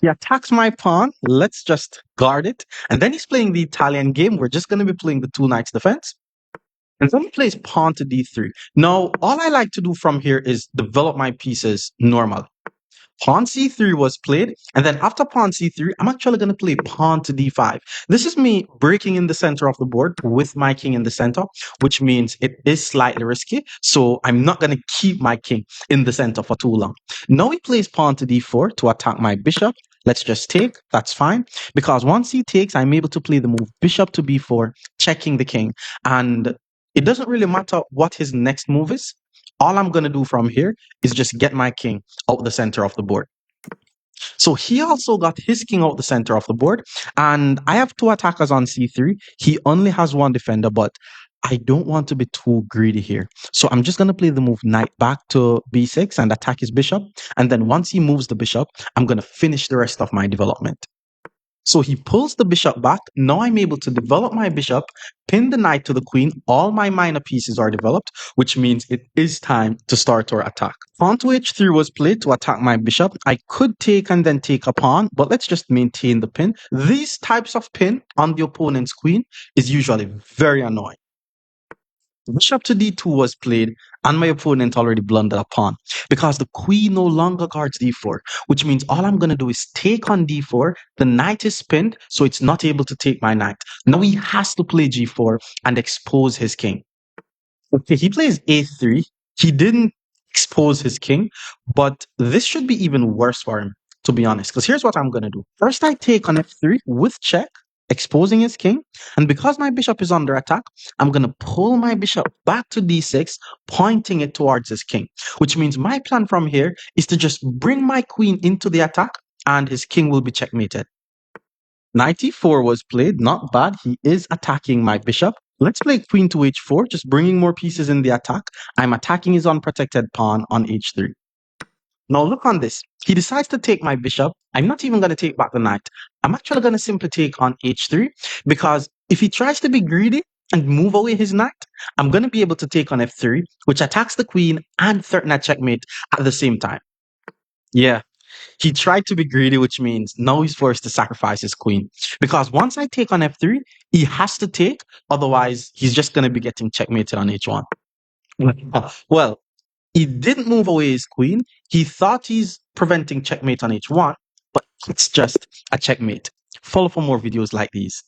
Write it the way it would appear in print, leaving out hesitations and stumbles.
He attacks my pawn. Let's just guard it. And then he's playing the Italian game. We're just going to be playing the two knights defense. And then he plays pawn to d3. Now, all I like to do from here is develop my pieces normally. Pawn c3 was played, and then after pawn c3, I'm actually going to play pawn to d5. This is me breaking in the center of the board with my king in the center, which means it is slightly risky, so I'm not going to keep my king in the center for too long. Now he plays pawn to d4 to attack my bishop. Let's just take, that's fine, because once he takes, I'm able to play the move bishop to b4, checking the king, and it doesn't really matter what his next move is. All I'm going to do from here is just get my king out the center of the board. So he also got his king out the center of the board, and I have two attackers on c3. He only has one defender, but I don't want to be too greedy here. So I'm just going to play the move knight back to b6 and attack his bishop. And then once he moves the bishop, I'm going to finish the rest of my development. So he pulls the bishop back. Now I'm able to develop my bishop, pin the knight to the queen. All my minor pieces are developed, which means it is time to start our attack. Pawn to h3 was played to attack my bishop. I could take and then take a pawn, but let's just maintain the pin. These types of pin on the opponent's queen is usually very annoying. Bishop to d2 was played, and my opponent already blundered a pawn because the queen no longer guards d4, which means all I'm going to do is take on d4. The knight is pinned, so it's not able to take my knight. Now he has to play g4 and expose his king. Okay, he plays a3. He didn't expose his king, but this should be even worse for him, to be honest, because here's what I'm going to do. First, I take on f3 with check, exposing his king. And because my bishop is under attack, I'm going to pull my bishop back to d6, pointing it towards his king, which means my plan from here is to just bring my queen into the attack and his king will be checkmated. Knight e4 was played, not bad. He is attacking my bishop. Let's play queen to h4, just bringing more pieces in the attack. I'm attacking his unprotected pawn on h3. Now look on this. He decides to take my bishop. I'm not even going to take back the knight. I'm actually going to simply take on h3 because if he tries to be greedy and move away his knight, I'm going to be able to take on f3, which attacks the queen and threaten a checkmate at the same time. Yeah, he tried to be greedy, which means now he's forced to sacrifice his queen. Because once I take on f3, he has to take, otherwise he's just going to be getting checkmated on h1. Well, he didn't move away his queen. He thought he's preventing checkmate on h1, but it's just a checkmate. Follow for more videos like these.